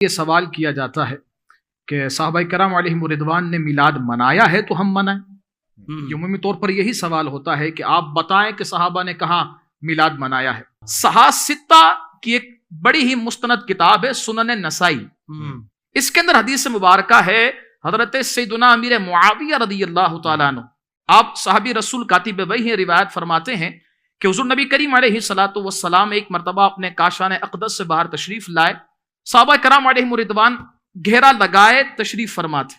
یہ سوال کیا جاتا ہے کہ صحابہ کرام علیہم رضوان نے میلاد منایا ہے تو ہم منائیں. یہ عمومی طور پر یہی سوال ہوتا ہے کہ آپ بتائیں کہ صحابہ نے کہاں میلاد منایا ہے. صحاح ستہ کی ایک بڑی ہی مستند کتاب ہے سنن نسائی. اس کے اندر حدیث مبارکہ ہے حضرت سیدنا امیر معاویہ رضی اللہ تعالیٰ عنہ، آپ صحابی رسول کاتب وحی ہیں، روایت فرماتے ہیں کہ حضور نبی کریم علیہ السلام ایک مرتبہ اپنے کاشان اقدس سے باہر تشریف لائے. صحابہ کرام علیہم رضوان گھیرا لگائے تشریف فرماتے.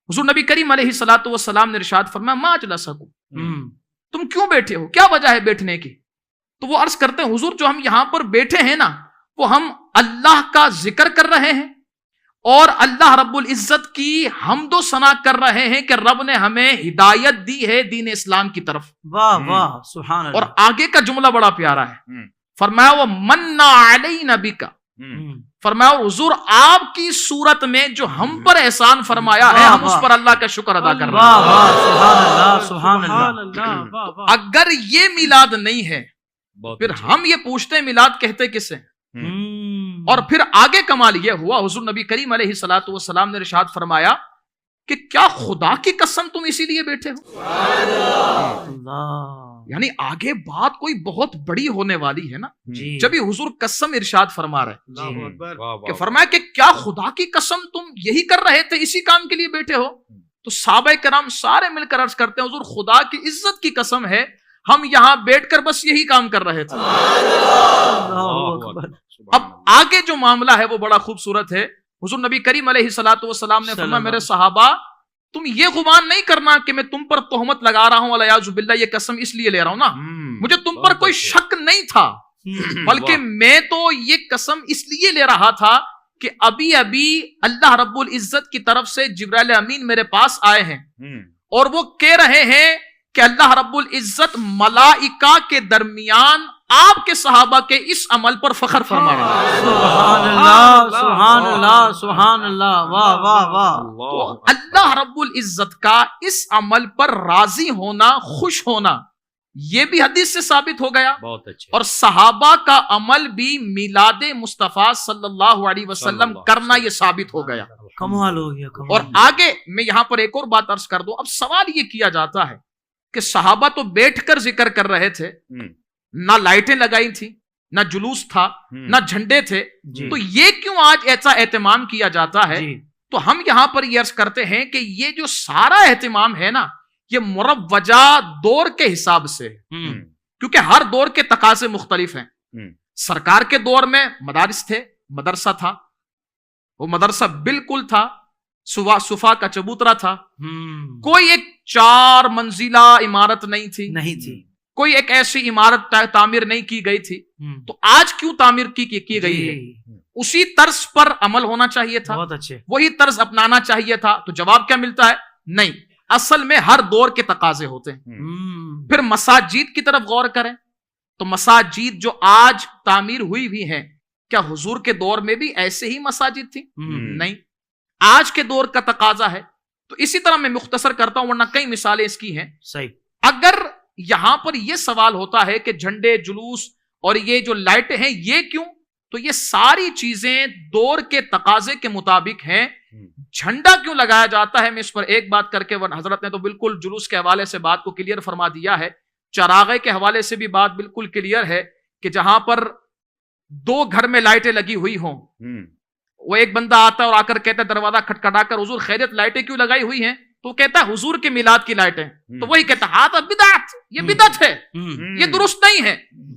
حضور نبی کریم علیہ السلام نے ارشاد فرمایا ما اجلسکم، تم کیوں بیٹھے ہو، کیا وجہ ہے بیٹھنے کی؟ تو وہ عرض کرتے ہیں حضور جو ہم یہاں پر بیٹھے ہیں نا وہ ہم اللہ کا ذکر کر رہے ہیں اور اللہ رب العزت کی حمد و ثنا کر رہے ہیں کہ رب نے ہمیں ہدایت دی ہے دین اسلام کی طرف. واہ واہ سبحان اللہ. اور آگے کا جملہ بڑا پیارا ہے، فرمایا وہ منا علینا بک، فرمایا حضور آپ کی صورت میں جو ہم پر احسان فرمایا ہے ہم اس پر اللہ کا شکر ادا کر رہے ہیں. واہ سبحان اللہ سبحان اللہ. اگر یہ میلاد نہیں ہے پھر ہم یہ پوچھتے ہیں میلاد کہتے کسے؟ اور پھر آگے کمال یہ ہوا حضور نبی کریم علیہ السلام نے ارشاد فرمایا کہ کیا خدا کی قسم تم اسی لیے بیٹھے ہو؟ یعنی آگے بات کوئی بہت بڑی ہونے والی ہے نا. جب یہ حضور قسم ارشاد فرما رہے کہ فرمایا کہ کیا خدا کی قسم تم یہی کر رہے تھے، اسی کام کے لیے بیٹھے ہو؟ تو صحابہ کرام سارے مل کر عرض کرتے ہیں حضور خدا کی عزت کی قسم ہے ہم یہاں بیٹھ کر بس یہی کام کر رہے تھے. اب آگے جو معاملہ ہے وہ بڑا خوبصورت ہے. حضور نبی کریم علیہ السلام نے فرمایا میرے صحابہ تم یہ گمان نہیں کرنا کہ میں تم پر تہمت لگا رہا ہوں والعیاذ باللہ، یہ قسم اس لیے لے رہا ہوں نا، مجھے تم پر کوئی شک نہیں تھا، بلکہ میں تو یہ قسم اس لیے لے رہا تھا کہ ابھی ابھی اللہ رب العزت کی طرف سے جبرائیل امین میرے پاس آئے ہیں اور وہ کہہ رہے ہیں کہ اللہ رب العزت ملائکہ کے درمیان آپ کے صحابہ کے اس عمل پر فخر فرما رہا ہے. سبحان اللہ سبحان اللہ سبحان اللہ. واہ واہ واہ. تو اللہ رب العزت کا اس عمل پر راضی ہونا، خوش ہونا، یہ بھی حدیث سے ثابت ہو گیا. بہت اچھے. اور صحابہ کا عمل بھی میلاد مصطفیٰ صلی اللہ علیہ وسلم کرنا یہ ثابت ہو گیا. کمال ہو گیا. اور آگے میں یہاں پر ایک اور بات عرض کر دوں. اب سوال یہ کیا جاتا ہے کہ صحابہ تو بیٹھ کر ذکر کر رہے تھے، نہ لائٹیں لگائی تھی، نہ جلوس تھا، نہ جھنڈے تھے، تو یہ کیوں آج ایسا اہتمام کیا جاتا ہے؟ تو ہم یہاں پر یہ عرض کرتے ہیں کہ یہ جو سارا اہتمام ہے نا یہ مروجہ دور کے حساب سے، کیونکہ ہر دور کے تقاضے مختلف ہیں. سرکار کے دور میں مدارس تھے، مدرسہ تھا، وہ مدرسہ بالکل تھا صفا کا چبوترا تھا، کوئی ایک 4 منزلہ عمارت نہیں تھی، کوئی ایک ایسی عمارت تعمیر نہیں کی گئی تھی. تو آج کیوں تعمیر کی گئی ہے؟ اسی طرز پر عمل ہونا چاہیے تھا، وہی طرز اپنانا چاہیے تھا. تو جواب کیا ملتا ہے؟ نہیں، اصل میں ہر دور کے تقاضے ہوتے ہیں. پھر مساجد کی طرف غور کریں تو مساجد جو آج تعمیر ہوئی ہیں کیا حضور کے دور میں بھی ایسے ہی مساجد تھی؟ نہیں، آج کے دور کا تقاضا ہے. تو اسی طرح میں مختصر کرتا ہوں ورنہ کئی مثالیں اس کی ہیں. صحیح. اگر یہاں پر یہ سوال ہوتا ہے کہ جھنڈے، جلوس اور یہ جو لائٹیں ہیں یہ کیوں، تو یہ ساری چیزیں دور کے تقاضے کے مطابق ہیں. جھنڈا کیوں لگایا جاتا ہے میں اس پر ایک بات کر کے، حضرت نے تو بالکل جلوس کے حوالے سے بات کو کلیئر فرما دیا ہے. چراغے کے حوالے سے بھی بات بالکل کلیئر ہے کہ جہاں پر 2 گھر میں لائٹیں لگی ہوئی ہوں، وہ ایک بندہ آتا ہے اور آ کر کہتا ہے دروازہ کھٹکھٹا کر حضور خیریت لائٹیں کیوں لگائی ہوئی ہیں؟ تو کہتا ہے حضور کے میلاد کی لائٹیں. تو وہی کہتا ہے ہاں بدعت، یہ بدعت ہے، یہ درست نہیں ہے.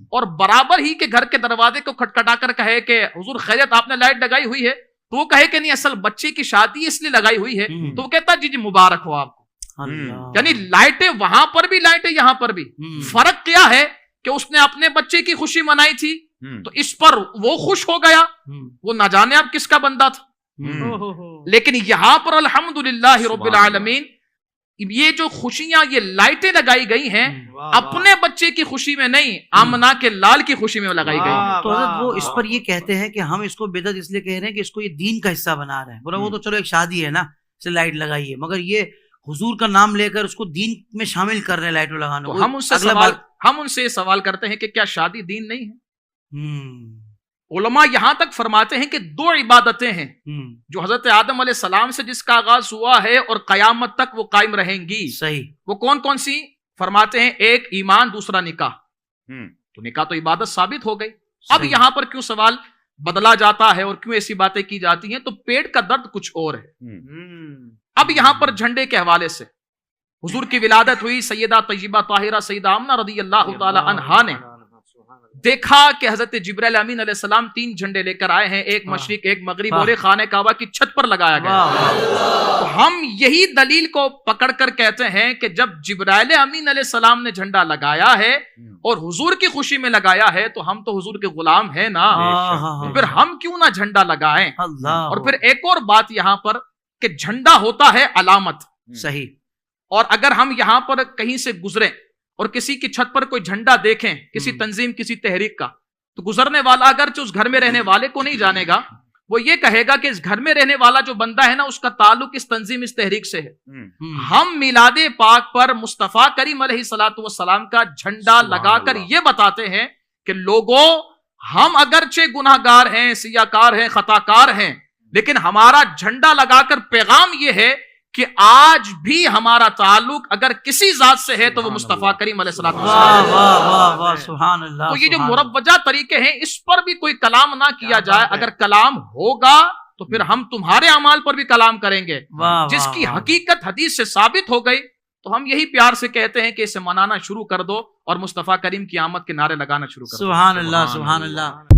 اور برابر ہی کے گھر کے دروازے کو کھٹکھٹا کر کہے کہ حضور خیریت آپ نے لائٹ لگائی ہوئی ہے، تو وہ کہے کہ نہیں اصل بچے کی شادی اس لیے لگائی ہوئی ہے، تو وہ کہتا ہے جی مبارک ہو آپ کو. یعنی لائٹیں وہاں پر بھی، لائٹیں یہاں پر بھی. فرق کیا ہے کہ اس نے اپنے بچے کی خوشی منائی تھی تو اس پر وہ خوش ہو گیا، وہ نہ جانے اب کس کا بندہ تھا. لیکن یہاں پر الحمدللہ رب العالمین یہ جو خوشیاں، یہ لائٹیں لگائی گئی ہیں اپنے بچے کی خوشی میں نہیں، آمنہ کے لال کی خوشی میں لگائی گئی ہیں. تو حضرت وہ اس پر یہ کہتے ہیں کہ ہم اس کو بدعت اس لیے کہہ رہے ہیں کہ اس کو یہ دین کا حصہ بنا رہے ہیں. بولا وہ تو چلو ایک شادی ہے نا، اسے لائٹ لگائی ہے، مگر یہ حضور کا نام لے کر اس کو دین میں شامل کر رہے ہیں لائٹوں لگانا. ہم ان سے یہ سوال کرتے ہیں کہ کیا شادی دین نہیں ہے؟ علماء یہاں تک فرماتے ہیں کہ دو عبادتیں ہیں جو حضرت آدم علیہ السلام سے جس کا آغاز ہوا ہے اور قیامت تک وہ قائم رہیں گی. صحیح. وہ کون کون سی؟ فرماتے ہیں ایک ایمان، دوسرا نکاح. تو نکاح تو عبادت ثابت ہو گئی. اب یہاں پر کیوں سوال بدلا جاتا ہے اور کیوں ایسی باتیں کی جاتی ہیں؟ تو پیٹ کا درد کچھ اور ہے. اب یہاں پر جھنڈے کے حوالے سے حضور کی ولادت ہوئی، سیدہ طیبہ طاہرہ سیدہ آمنہ رضی اللہ تعالی عنہا نے دیکھا کہ حضرت جبرائیل امین علیہ السلام 3 جھنڈے لے کر آئے ہیں، ایک مشرق، ایک مغرب اور ایک خانہ کعبہ کی چھت پر لگایا گیا. تو ہم یہی دلیل کو پکڑ کر کہتے ہیں کہ جب جبرائیل امین علیہ السلام نے جھنڈا لگایا ہے اور حضور کی خوشی میں لگایا ہے تو ہم تو حضور کے غلام ہیں نا، پھر ہم کیوں نہ جھنڈا لگائیں. اور پھر ایک اور بات یہاں پر کہ جھنڈا ہوتا ہے علامت. صحیح. اور اگر ہم یہاں پر کہیں سے گزریں اور کسی کی چھت پر کوئی جھنڈا دیکھیں، کسی تنظیم، کسی تحریک کا، تو گزرنے والا اگرچہ اس گھر میں رہنے والے کو نہیں جانے گا، وہ یہ کہے گا کہ اس گھر میں رہنے والا جو بندہ ہے نا اس کا تعلق اس تنظیم، اس تحریک سے ہے. ہم میلاد پاک پر مصطفیٰ کریم علیہ الصلوۃ والسلام کا جھنڈا لگا کر یہ بتاتے ہیں کہ لوگوں، ہم اگرچہ گناہ گار ہیں، سیاکار ہیں، خطا کار ہیں، لیکن ہمارا جھنڈا لگا کر پیغام یہ ہے کہ آج بھی ہمارا تعلق اگر کسی ذات سے ہے تو وہ مصطفیٰ کریم علیہ الصلوۃ والسلام. سبحان اللہ. تو یہ جو مروجہ طریقے ہیں اس پر بھی کوئی کلام نہ کیا جائے. اگر کلام ہوگا تو پھر ہم تمہارے اعمال پر بھی کلام کریں گے. جس کی حقیقت حدیث سے ثابت ہو گئی تو ہم یہی پیار سے کہتے ہیں کہ اسے منانا شروع کر دو اور مصطفیٰ کریم کی آمد کے نعرے لگانا شروع کر دو. سبحان اللہ. سبحان اللہ.